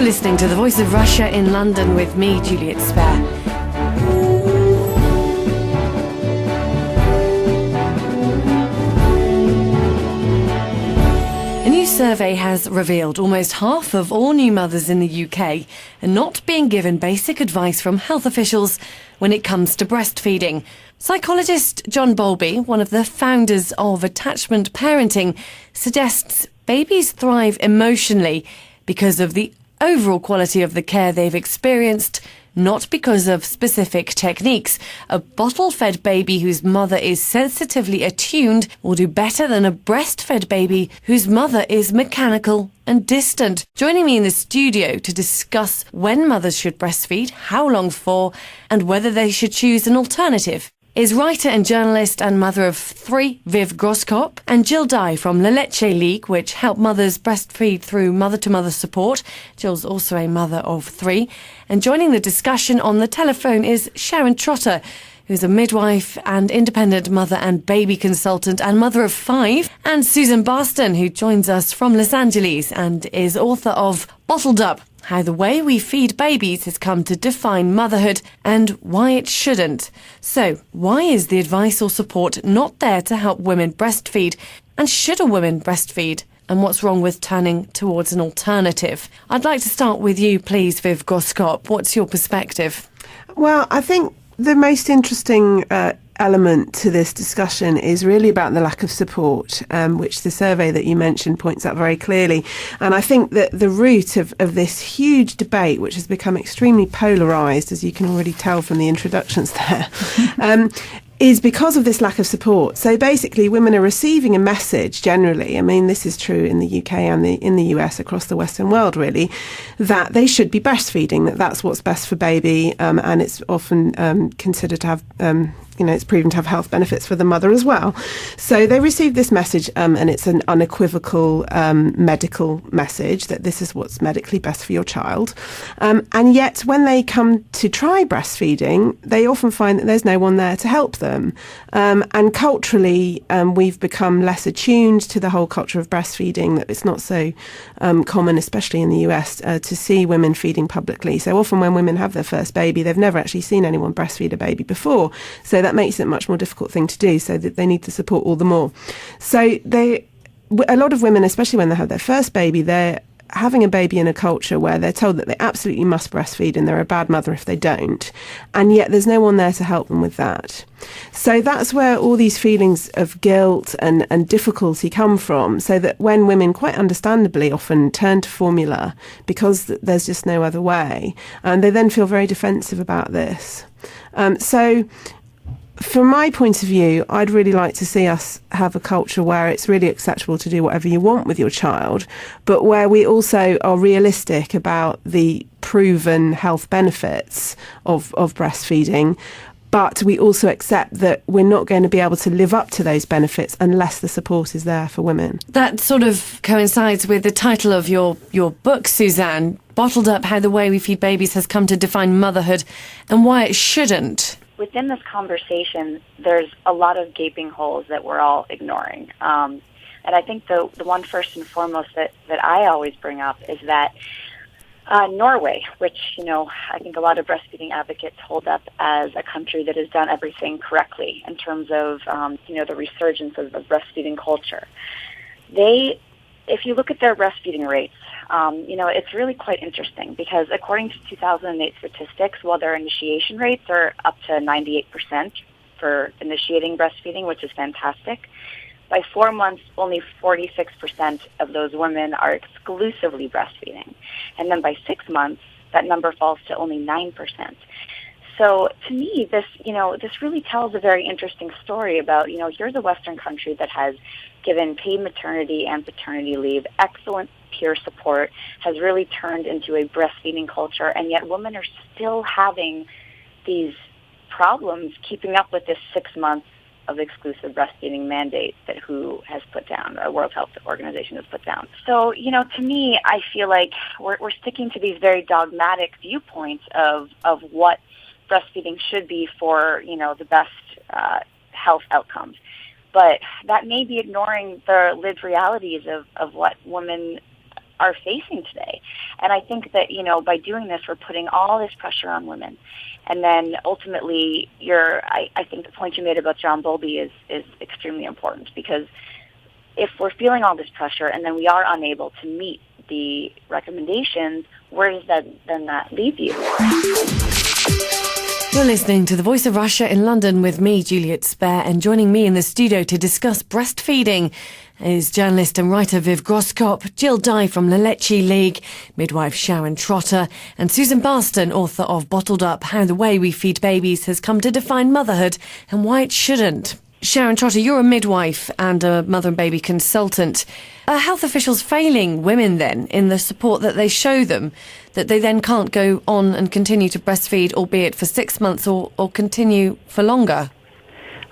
listening to The Voice of Russia in London with me, Juliet Spare. A new survey has revealed almost half of all new mothers in the UK are not being given basic advice from health officials when it comes to breastfeeding. Psychologist John Bowlby, one of the founders of Attachment Parenting, suggests babies thrive emotionally because of the overall quality of the care they've experienced, not because of specific techniques. A bottle-fed baby whose mother is sensitively attuned will do better than a breastfed baby whose mother is mechanical and distant. Joining me in the studio to discuss when mothers should breastfeed, how long for, and whether they should choose an alternative is writer and journalist and mother of 3, Viv Groskop, and Jill Dye from the Leche League, which help mothers breastfeed through mother-to-mother support. Jill's also a mother of 3. And joining the discussion on the telephone is Sharon Trotter, who's a midwife and independent mother and baby consultant and mother of 5, and Suzanne Barston, who joins us from Los Angeles and is author of Bottled Up: How the Way We Feed Babies Has Come to Define Motherhood and Why It Shouldn't. So, why is the advice or support not there to help women breastfeed? And should a woman breastfeed? And what's wrong with turning towards an alternative? I'd like to start with you, please, Viv Groskop. What's your perspective? Well, I think the most interesting element to this discussion is really about the lack of support, which the survey that you mentioned points out very clearly. And I think that the root of this huge debate, which has become extremely polarised, as you can already tell from the introductions there, is because of this lack of support. So basically, women are receiving a message generally, I mean, this is true in the UK and in the US, across the Western world really, that they should be breastfeeding, that that's what's best for baby, and it's often considered to have it's proven to have health benefits for the mother as well. So they receive this message, and it's an unequivocal medical message that this is what's medically best for your child. And yet when they come to try breastfeeding, they often find that there's no one there to help them. And culturally, we've become less attuned to the whole culture of breastfeeding, that it's not so common, especially in the US, to see women feeding publicly. So often when women have their first baby, they've never actually seen anyone breastfeed a baby before. So that makes it a much more difficult thing to do, so that they need the support all the more. So a lot of women, especially when they have their first baby, they're having a baby in a culture where they're told that they absolutely must breastfeed and they're a bad mother if they don't. And yet there's no one there to help them with that. So that's where all these feelings of guilt and difficulty come from, so that when women, quite understandably, often turn to formula because there's just no other way, and they then feel very defensive about this. So from my point of view, I'd really like to see us have a culture where it's really acceptable to do whatever you want with your child, but where we also are realistic about the proven health benefits of breastfeeding. But we also accept that we're not going to be able to live up to those benefits unless the support is there for women. That sort of coincides with the title of your book, Suzanne, Bottled Up: How the Way We Feed Babies Has Come to Define Motherhood and Why It Shouldn't. Within this conversation, there's a lot of gaping holes that we're all ignoring. And I think the one first and foremost that I always bring up is that Norway, which, I think a lot of breastfeeding advocates hold up as a country that has done everything correctly in terms of, the resurgence of the breastfeeding culture. If you look at their breastfeeding rates, it's really quite interesting because according to 2008 statistics, while their initiation rates are up to 98% for initiating breastfeeding, which is fantastic, by 4 months, only 46% of those women are exclusively breastfeeding. And then by 6 months, that number falls to only 9%. So to me, this really tells a very interesting story about, here's a Western country that has given paid maternity and paternity leave, excellent peer support, has really turned into a breastfeeding culture, and yet women are still having these problems keeping up with this 6 months of exclusive breastfeeding mandate that WHO has put down, the World Health Organization has put down. So, to me, I feel like we're sticking to these very dogmatic viewpoints of what breastfeeding should be for, the best health outcomes. But that may be ignoring the lived realities of what women are facing today. And I think that, by doing this, we're putting all this pressure on women. And then ultimately, I think the point you made about John Bowlby is extremely important, because if we're feeling all this pressure and then we are unable to meet the recommendations, where does that leave you? You're listening to The Voice of Russia in London with me, Juliet Spare, and joining me in the studio to discuss breastfeeding is journalist and writer Viv Groskop, Jill Dye from the Leche League, midwife Sharon Trotter, and Suzanne Barston, author of Bottled Up: How the Way We Feed Babies Has Come to Define Motherhood and Why It Shouldn't. Sharon Trotter, you're a midwife and a mother and baby consultant. Are health officials failing women then in the support that they show them, that they then can't go on and continue to breastfeed, albeit for 6 months or continue for longer?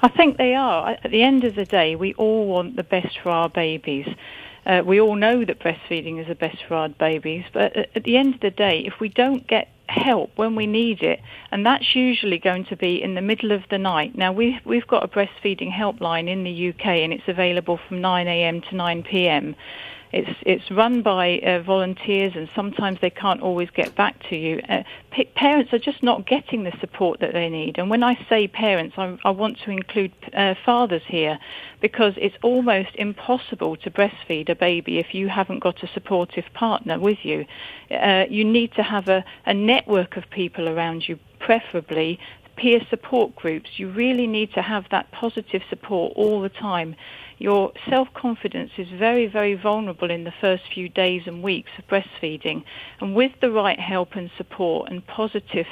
I think they are. At the end of the day, we all want the best for our babies. We all know that breastfeeding is the best for our babies, but at the end of the day, if we don't get help when we need it, and that's usually going to be in the middle of the night. Now, we've got a breastfeeding helpline in the UK, and it's available from 9 a.m. to 9 p.m. It's run by volunteers, and sometimes they can't always get back to you. Parents are just not getting the support that they need. And when I say parents, I want to include fathers here, because it's almost impossible to breastfeed a baby if you haven't got a supportive partner with you. You need to have a network of people around you, preferably peer support groups. You really need to have that positive support all the time. Your self-confidence is very, very vulnerable in the first few days and weeks of breastfeeding. And with the right help and support and positive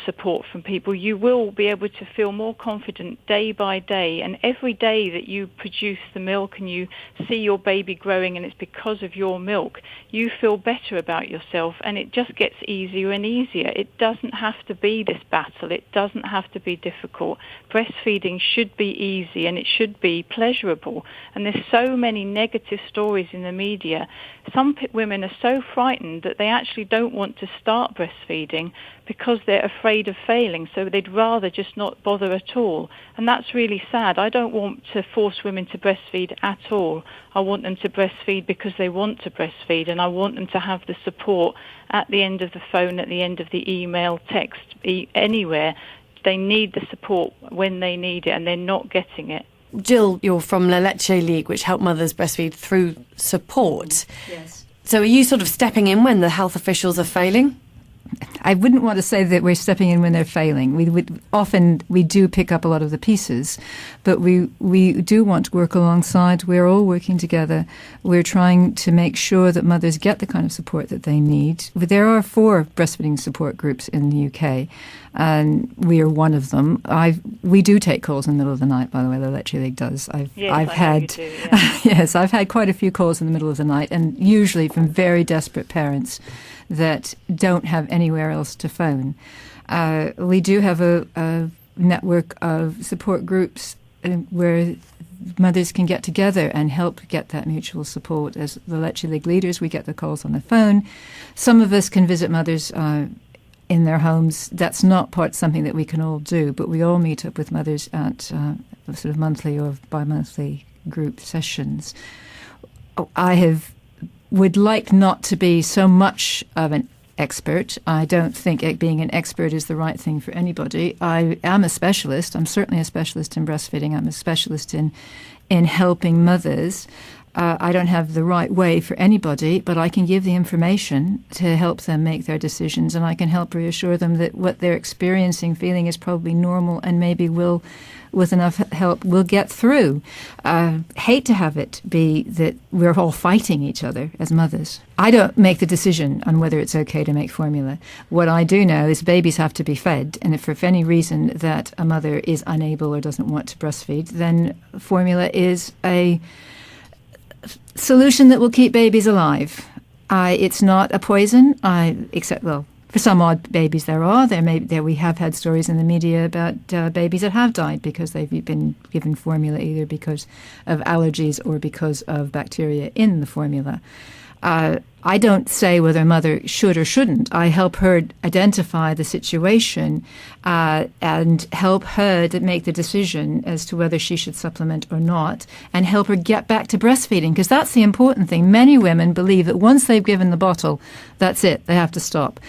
support from people, you will be able to feel more confident day by day. And every day that you produce the milk and you see your baby growing and it's because of your milk, you feel better about yourself, and it just gets easier and easier. It doesn't have to be this battle. It doesn't have to be difficult. Breastfeeding should be easy and it should be pleasurable. And there's so many negative stories in the media. Some women are so frightened that they actually don't want to start breastfeeding because they're afraid of failing, so they'd rather just not bother at all. And that's really sad. I don't want to force women to breastfeed at all. I want them to breastfeed because they want to breastfeed, and I want them to have the support at the end of the phone, at the end of the email, text, anywhere. They need the support when they need it, and they're not getting it. Jill, you're from the Leche League, which help mothers breastfeed through support. Yes. So are you sort of stepping in when the health officials are failing? I wouldn't want to say that we're stepping in when they're failing. We do pick up a lot of the pieces, but we do want to work alongside. We're all working together. We're trying to make sure that mothers get the kind of support that they need. There are 4 breastfeeding support groups in the UK, and we are one of them. We do take calls in the middle of the night, by the way. The Leche League does. I've had yes, I've had quite a few calls in the middle of the night, and usually from very desperate parents that don't have anywhere else to phone. We do have a network of support groups where mothers can get together and help get that mutual support. As the Leche League leaders, we get the calls on the phone. Some of us can visit mothers in their homes. That's not something that we can all do, but we all meet up with mothers at sort of monthly or bi-monthly group sessions. Would like not to be so much of an expert. I don't think being an expert is the right thing for anybody. I am a specialist. I'm certainly a specialist in breastfeeding. I'm a specialist in helping mothers. I don't have the right way for anybody, but I can give the information to help them make their decisions, and I can help reassure them that what they're experiencing, feeling is probably normal, and maybe with enough help, we'll get through. Hate to have it be that we're all fighting each other as mothers. I don't make the decision on whether it's okay to make formula. What I do know is babies have to be fed, and if for any reason that a mother is unable or doesn't want to breastfeed, then formula is a solution that will keep babies alive. It's not a poison, for some odd babies there are. We have had stories in the media about babies that have died because they've been given formula either because of allergies or because of bacteria in the formula. I don't say whether a mother should or shouldn't. I help her identify the situation and help her to make the decision as to whether she should supplement or not, and help her get back to breastfeeding, because that's the important thing. Many women believe that once they've given the bottle, that's it, they have to stop.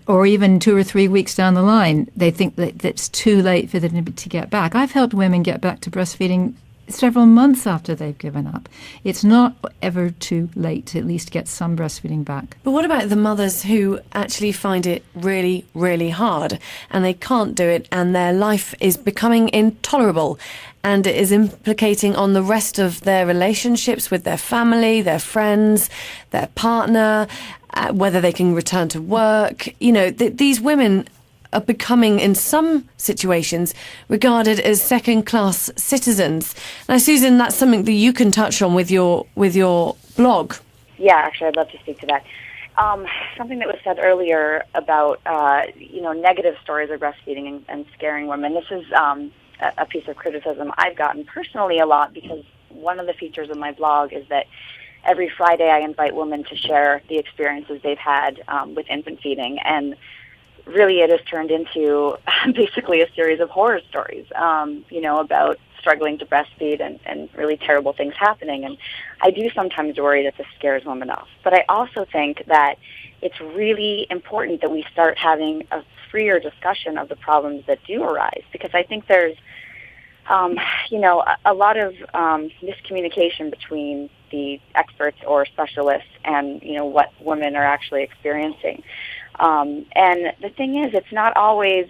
Or even 2 or 3 weeks down the line, they think that it's too late for them to get back. I've helped women get back to breastfeeding several months after they've given up. It's not ever too late to at least get some breastfeeding back. But what about the mothers who actually find it really, really hard and they can't do it and their life is becoming intolerable and it is implicating on the rest of their relationships with their family, their friends, their partner, whether they can return to work? You know, these women are becoming, in some situations, regarded as second-class citizens. Now, Susan, that's something that you can touch on with your blog. Yeah, actually, I'd love to speak to that. Something that was said earlier about, negative stories of breastfeeding and scaring women. This is a piece of criticism I've gotten personally a lot, because one of the features of my blog is that every Friday I invite women to share the experiences they've had with infant feeding, and really it has turned into basically a series of horror stories, about struggling to breastfeed and really terrible things happening. And I do sometimes worry that this scares women off. But I also think that it's really important that we start having a freer discussion of the problems that do arise, because I think there's, a lot of miscommunication between the experts or specialists and, what women are actually experiencing. And the thing is, it's not always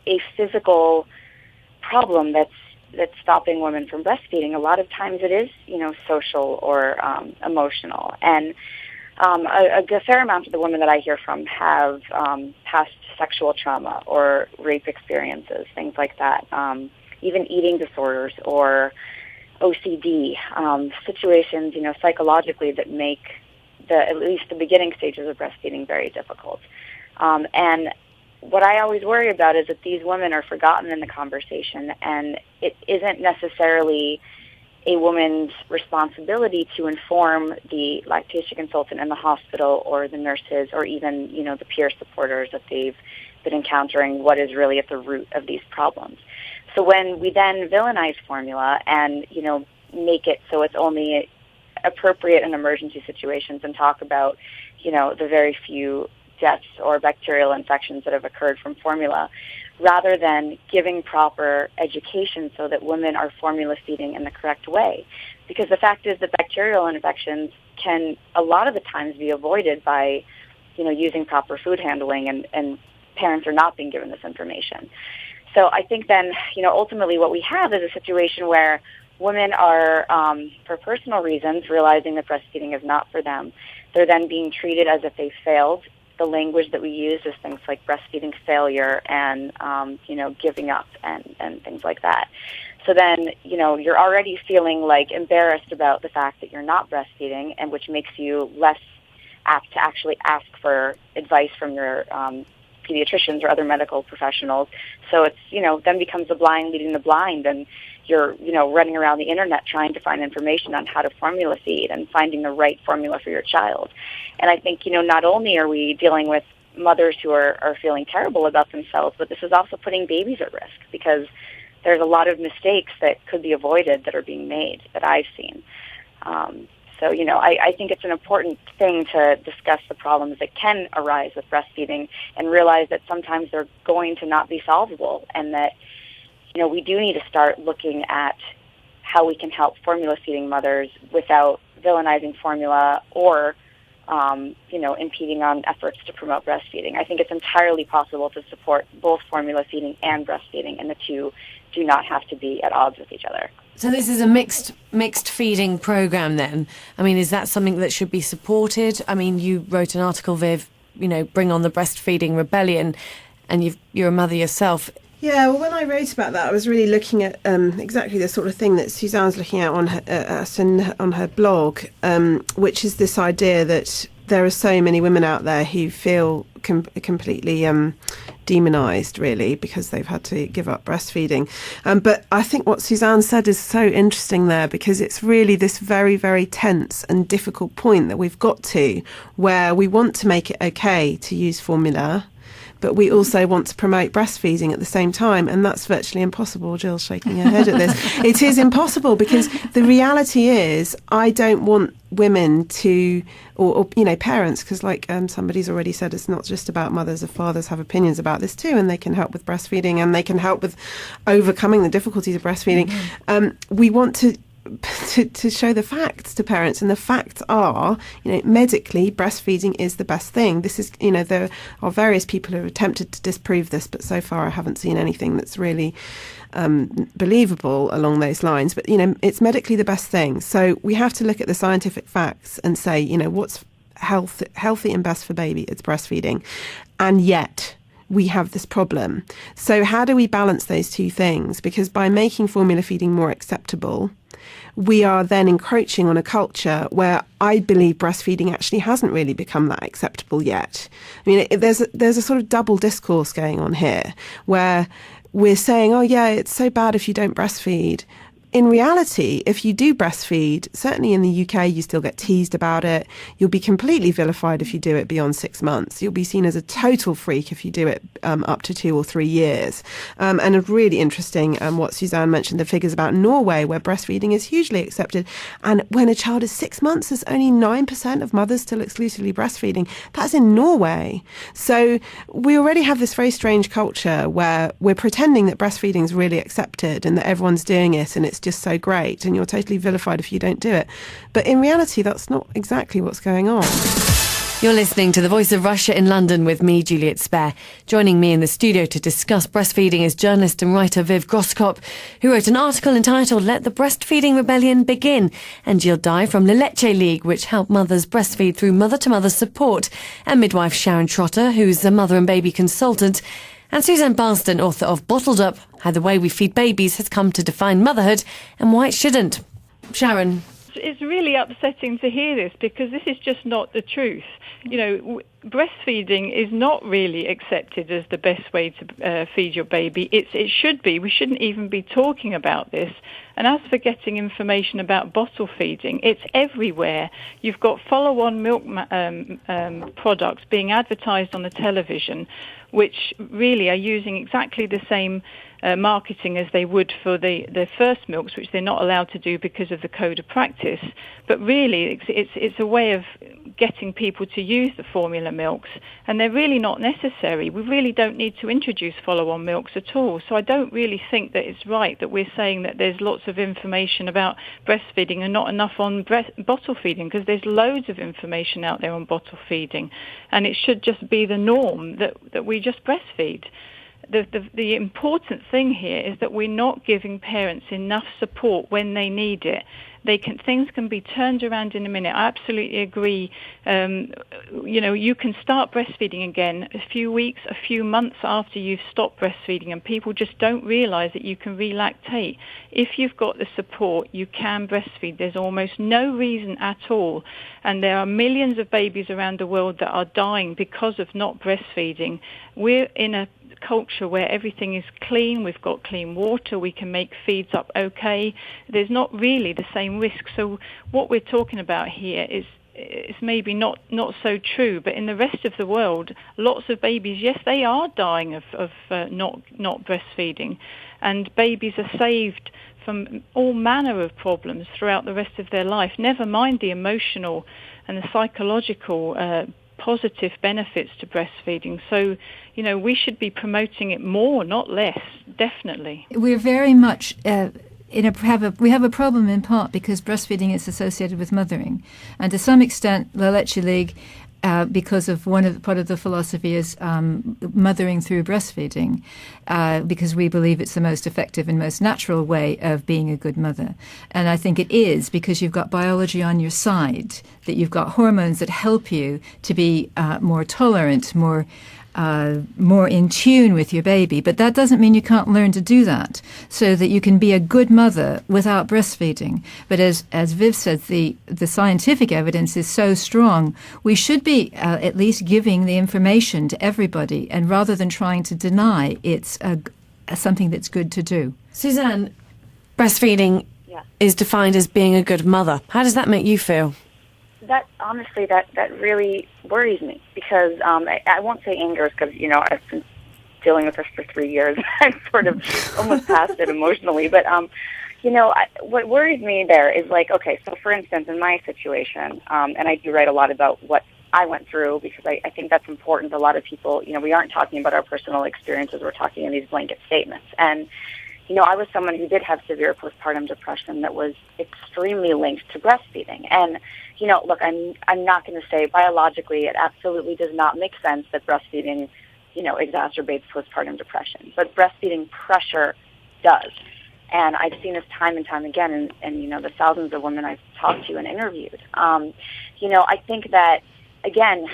a physical problem that's stopping women from breastfeeding. A lot of times it is, social or emotional. And a fair amount of the women that I hear from have past sexual trauma or rape experiences, things like that, even eating disorders or OCD, situations, psychologically that make at least the beginning stages of breastfeeding very difficult. And what I always worry about is that these women are forgotten in the conversation, and it isn't necessarily a woman's responsibility to inform the lactation consultant in the hospital or the nurses or even, the peer supporters that they've been encountering what is really at the root of these problems. So when we then villainize formula and, make it so it's only appropriate in emergency situations and talk about, the very few deaths or bacterial infections that have occurred from formula, rather than giving proper education so that women are formula feeding in the correct way. Because the fact is that bacterial infections can a lot of the times be avoided by, using proper food handling, and parents are not being given this information. So I think then, ultimately what we have is a situation where women are, for personal reasons, realizing that breastfeeding is not for them. They're then being treated as if they failed. The language that we use is things like breastfeeding failure and, giving up and things like that. So then, you're already feeling like embarrassed about the fact that you're not breastfeeding, and which makes you less apt to actually ask for advice from your pediatricians or other medical professionals. So it's, then becomes the blind leading the blind, and you're, running around the internet trying to find information on how to formula feed and finding the right formula for your child. And I think, not only are we dealing with mothers who are feeling terrible about themselves, but this is also putting babies at risk, because there's a lot of mistakes that could be avoided that are being made that I've seen. So, I think it's an important thing to discuss the problems that can arise with breastfeeding and realize that sometimes they're going to not be solvable, and that, we do need to start looking at how we can help formula feeding mothers without villainizing formula or, impeding on efforts to promote breastfeeding. I think it's entirely possible to support both formula feeding and breastfeeding, and the two do not have to be at odds with each other. So this is a mixed feeding program then? I mean, is that something that should be supported? I mean, you wrote an article, Viv, Bring on the Breastfeeding Rebellion, and you're a mother yourself. Yeah, well, when I wrote about that, I was really looking at exactly the sort of thing that Suzanne's looking at on her blog, which is this idea that there are so many women out there who feel completely demonised, really, because they've had to give up breastfeeding. But I think what Suzanne said is so interesting there, because it's really this very, very tense and difficult point that we've got to, where we want to make it okay to use formula, but we also want to promote breastfeeding at the same time, and that's virtually impossible. Jill's shaking her head at this. It is impossible, because the reality is I don't want women to, or parents, because somebody's already said, it's not just about mothers, the fathers have opinions about this too, and they can help with breastfeeding, and they can help with overcoming the difficulties of breastfeeding. We want to show the facts to parents, and the facts are, medically, breastfeeding is the best thing. This is, there are various people who have attempted to disprove this, but so far I haven't seen anything that's really believable along those lines. But, it's medically the best thing. So we have to look at the scientific facts and say, what's healthy and best for baby? It's breastfeeding. And yet we have this problem. So how do we balance those two things? Because by making formula feeding more acceptable, we are then encroaching on a culture where I believe breastfeeding actually hasn't really become that acceptable yet. I mean, there's a sort of double discourse going on here, where we're saying, oh yeah, it's so bad if you don't breastfeed. In reality, if you do breastfeed, certainly in the UK, you still get teased about it. You'll be completely vilified if you do it beyond 6 months. You'll be seen as a total freak if you do it up to 2 or 3 years. And a really interesting, what Suzanne mentioned, the figures about Norway, where breastfeeding is hugely accepted. And when a child is 6 months, there's only 9% of mothers still exclusively breastfeeding. That's in Norway. So we already have this very strange culture where we're pretending that breastfeeding is really accepted and that everyone's doing it and it's just so great, and you're totally vilified if you don't do it. But in reality, that's not exactly what's going on. You're listening to The Voice of Russia in London with me, Juliet Spare. Joining me in the studio to discuss breastfeeding is journalist and writer Viv Groskop, who wrote an article entitled Let the Breastfeeding Rebellion Begin, and Jill Dye from Leche League, which help mothers breastfeed through mother-to-mother support, and midwife Sharon Trotter, who's a mother and baby consultant, and Suzanne Barston, author of Bottled Up, How the Way We Feed Babies Has Come to Define Motherhood and Why It Shouldn't. Sharon. It's really upsetting to hear this, because this is just not the truth. Breastfeeding is not really accepted as the best way to feed your baby. It should be. We shouldn't even be talking about this. And as for getting information about bottle feeding, it's everywhere. You've got follow-on milk products being advertised on the television, which really are using exactly the same marketing as they would for the first milks, which they're not allowed to do because of the code of practice. But really, it's a way of getting people to use the formula milks, and they're really not necessary. We really don't need to introduce follow-on milks at all. So I don't really think that it's right that we're saying that there's lots of information about breastfeeding and not enough on bottle feeding, because there's loads of information out there on bottle feeding, and it should just be the norm that we just breastfeed. The important thing here is that we're not giving parents enough support when they need it. Things can be turned around in a minute. I absolutely agree. You can start breastfeeding again a few weeks, a few months after you've stopped breastfeeding, and people just don't realise that you can relactate. If you've got the support, you can breastfeed. There's almost no reason at all. And there are millions of babies around the world that are dying because of not breastfeeding. We're in a culture where everything is clean, we've got clean water, we can make feeds up okay. There's not really the same risk. So what we're talking about here is maybe not so true, but in the rest of the world, lots of babies, yes, they are dying of not breastfeeding, and babies are saved from all manner of problems throughout the rest of their life, never mind the emotional and the psychological positive benefits to breastfeeding. So, we should be promoting it more, not less, definitely. We're very much we have a problem in part because breastfeeding is associated with mothering, and to some extent the Leche League, because of part of the philosophy is mothering through breastfeeding, because we believe it's the most effective and most natural way of being a good mother. And I think it is, because you've got biology on your side, that you've got hormones that help you to be more tolerant, more more in tune with your baby. But that doesn't mean you can't learn to do that, so that you can be a good mother without breastfeeding. But as Viv said, the scientific evidence is so strong, we should be at least giving the information to everybody, and rather than trying to deny, it's something that's good to do. Suzanne, breastfeeding is defined as being a good mother. How does that make you feel? That honestly, that really worries me, because I won't say angers, because I've been dealing with this for 3 years. I'm sort of almost past it emotionally, but what worries me there is, like, okay, so for instance, in my situation, and I do write a lot about what I went through, because I think that's important. A lot of people, we aren't talking about our personal experiences. We're talking in these blanket statements. And I was someone who did have severe postpartum depression that was extremely linked to breastfeeding. And, look, I'm not going to say biologically it absolutely does not make sense that breastfeeding, exacerbates postpartum depression. But breastfeeding pressure does. And I've seen this time and time again in the thousands of women I've talked to and interviewed. I think that, again,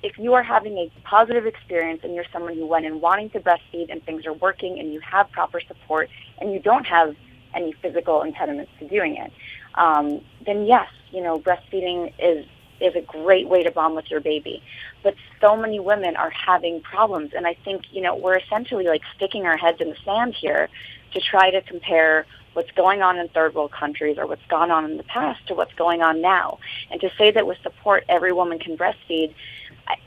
if you are having a positive experience and you're someone who went in wanting to breastfeed and things are working and you have proper support and you don't have any physical impediments to doing it, then yes, breastfeeding is a great way to bond with your baby. But so many women are having problems, and I think, we're essentially like sticking our heads in the sand here to try to compare what's going on in third world countries or what's gone on in the past to what's going on now. And to say that with support every woman can breastfeed,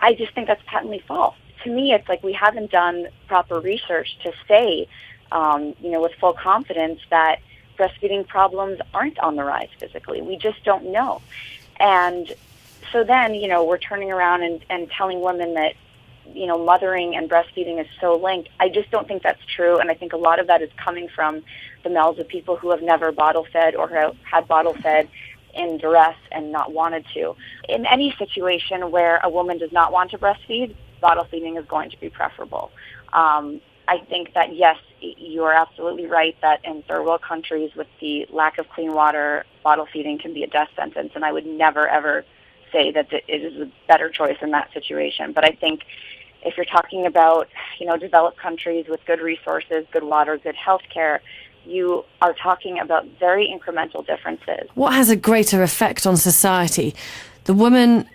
I just think that's patently false. To me, it's like we haven't done proper research to say, with full confidence that breastfeeding problems aren't on the rise physically. We just don't know. And so then, we're turning around and telling women that, mothering and breastfeeding is so linked. I just don't think that's true, and I think a lot of that is coming from the mouths of people who have never bottle-fed or have had bottle-fed in duress and not wanted to. In any situation where a woman does not want to breastfeed, bottle feeding is going to be preferable. I think that, yes, you are absolutely right that in third world countries with the lack of clean water, bottle feeding can be a death sentence, and I would never, ever say that it is a better choice in that situation. But I think if you're talking about, developed countries with good resources, good water, good health care, you are talking about very incremental differences. What has a greater effect on society? The woman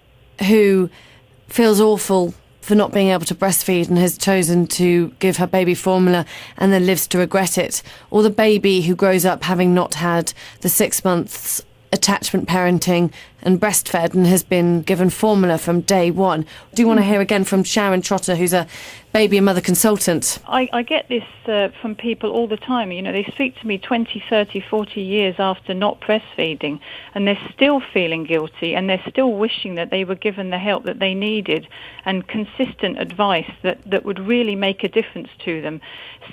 who feels awful for not being able to breastfeed and has chosen to give her baby formula and then lives to regret it, or the baby who grows up having not had the 6 months attachment parenting and breastfed and has been given formula from day one. Do you want to hear again from Sharon Trotter, who's a baby and mother consultant? I get this from people all the time. They speak to me 20, 30, 40 years after not breastfeeding, and they're still feeling guilty, and they're still wishing that they were given the help that they needed and consistent advice that would really make a difference to them.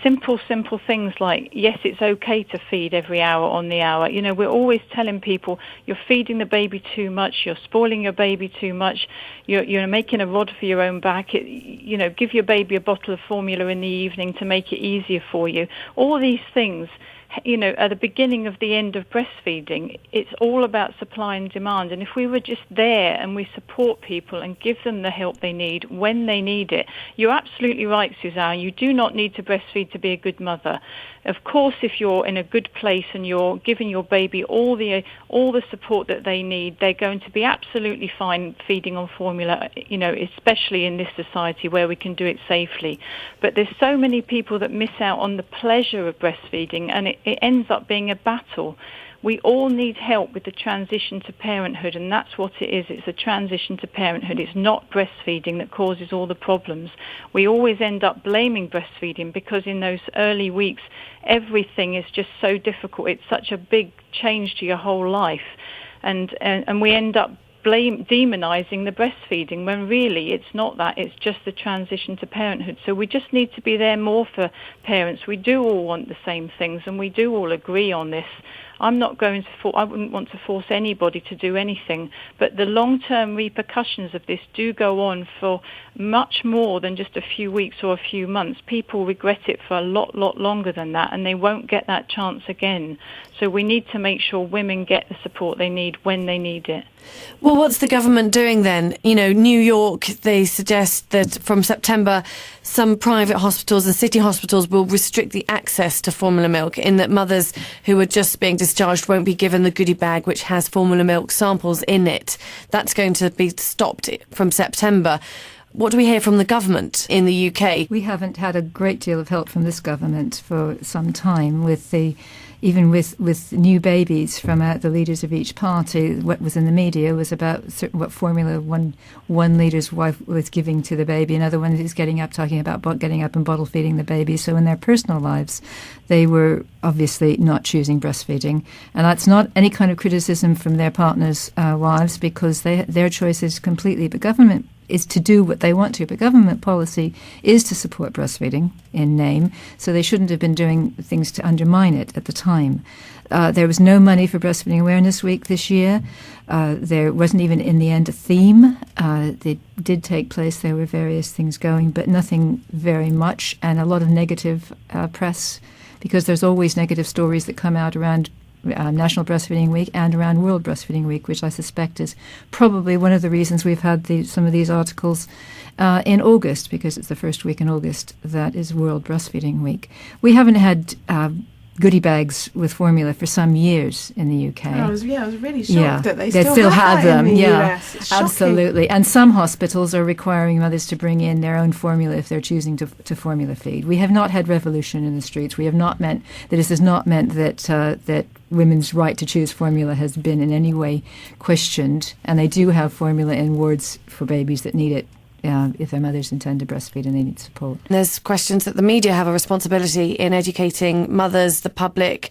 Simple things like, yes, it's okay to feed every hour on the hour. We're always telling people, you're feeding the baby too much, you're spoiling your baby too much, you're making a rod for your own back. Give your baby a bottle of formula in the evening to make it easier for you. All these things, at the beginning of the end of breastfeeding, it's all about supply and demand. And if we were just there and we support people and give them the help they need when they need it, you're absolutely right, Suzanne. You do not need to breastfeed to be a good mother. Of course, if you're in a good place and you're giving your baby all the support that they need, they're going to be absolutely fine feeding on formula, especially in this society where we can do it safely. But there's so many people that miss out on the pleasure of breastfeeding, and it ends up being a battle. We all need help with the transition to parenthood, and that's what it is. It's a transition to parenthood. It's not breastfeeding that causes all the problems. We always end up blaming breastfeeding because in those early weeks, everything is just so difficult. It's such a big change to your whole life, and we end up demonizing the breastfeeding when really it's not that. It's just the transition to parenthood. So we just need to be there more for parents. We do all want the same things, and we do all agree on this. I wouldn't want to force anybody to do anything, but the long-term repercussions of this do go on for much more than just a few weeks or a few months. People regret it for a lot longer than that, and they won't get that chance again. So we need to make sure women get the support they need when they need it. Well, what's the government doing then? You know, New York, they suggest that from September, some private hospitals and city hospitals will restrict the access to formula milk, in that mothers who are just being discharged won't be given the goodie bag which has formula milk samples in it. That's going to be stopped from September. What do we hear from the government in the UK? We haven't had a great deal of help from this government for some time, even with new babies from the leaders of each party. What was in the media was about what formula one leader's wife was giving to the baby, another one is getting up and bottle feeding the baby. So in their personal lives, they were obviously not choosing breastfeeding. And that's not any kind of criticism from their partners' wives, because their choice is completely, but government is to do what they want to. But government policy is to support breastfeeding in name, so they shouldn't have been doing things to undermine it at the time. There was no money for Breastfeeding Awareness Week this year. There wasn't even in the end a theme. They did take place. There were various things going, but nothing very much, and a lot of negative press, because there's always negative stories that come out around National Breastfeeding Week and around World Breastfeeding Week, which I suspect is probably one of the reasons we've had some of these articles in August, because it's the first week in August that is World Breastfeeding Week. We haven't had goodie bags with formula for some years in the UK. I was really shocked that they still have them. In the yeah, US. It's shocking. Absolutely. And some hospitals are requiring mothers to bring in their own formula if they're choosing to formula feed. We have not had revolution in the streets. We have not meant that this has not meant that women's right to choose formula has been in any way questioned, and they do have formula in wards for babies that need it. If their mothers intend to breastfeed and they need support. There's questions that the media have a responsibility in educating mothers, the public,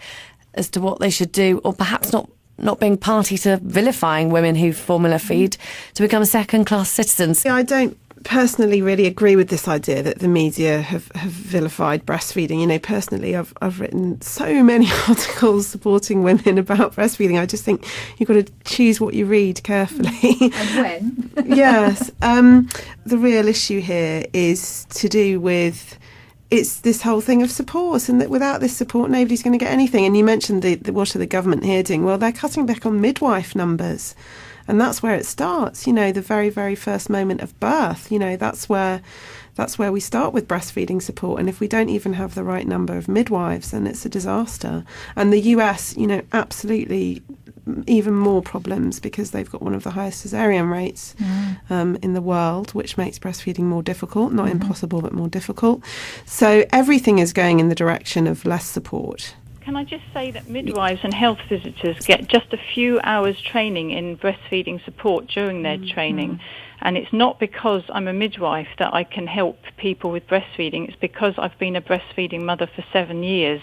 as to what they should do, or perhaps not being party to vilifying women who formula feed to become second-class citizens. I don't personally really agree with this idea that the media have vilified breastfeeding. You know, personally, I've written so many articles supporting women about breastfeeding. I just think you've got to choose what you read carefully. And when? Yes. The real issue here is to do with it's this whole thing of support, and that without this support, nobody's going to get anything. And you mentioned what are the government here doing? Well, they're cutting back on midwife numbers. And that's where it starts, you know, the very, very first moment of birth. You know, that's where we start with breastfeeding support. And if we don't even have the right number of midwives, then it's a disaster. And the US, you know, absolutely even more problems, because they've got one of the highest caesarean rates in the world, which makes breastfeeding more difficult, not impossible, but more difficult. So everything is going in the direction of less support. Can I just say that midwives and health visitors get just a few hours training in breastfeeding support during their training. And it's not because I'm a midwife that I can help people with breastfeeding. It's because I've been a breastfeeding mother for 7 years.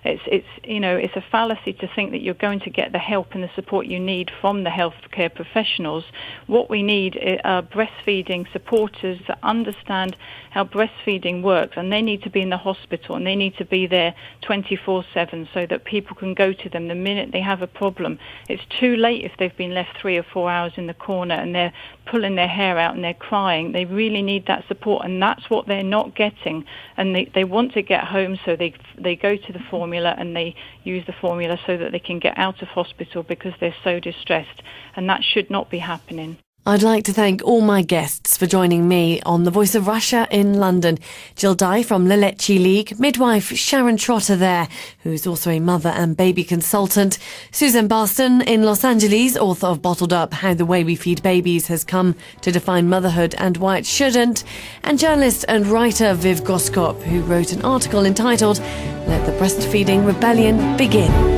It's a fallacy to think that you're going to get the help and the support you need from the healthcare professionals. What we need are breastfeeding supporters that understand how breastfeeding works, and they need to be in the hospital, and they need to be there 24/7 so that people can go to them the minute they have a problem. It's too late if they've been left 3 or 4 hours in the corner and they're pulling their hair out and they're crying. They really need that support, and that's what they're not getting. And they want to get home, so they go to the formula and they use the formula so that they can get out of hospital because they're so distressed, and that should not be happening. I'd like to thank all my guests for joining me on The Voice of Russia in London. Jill Dye from Leche League, midwife Sharon Trotter there, who's also a mother and baby consultant, Suzanne Barston in Los Angeles, author of Bottled Up, How the Way We Feed Babies Has Come to Define Motherhood and Why It Shouldn't, and journalist and writer Viv Groskop, who wrote an article entitled Let the Breastfeeding Rebellion Begin.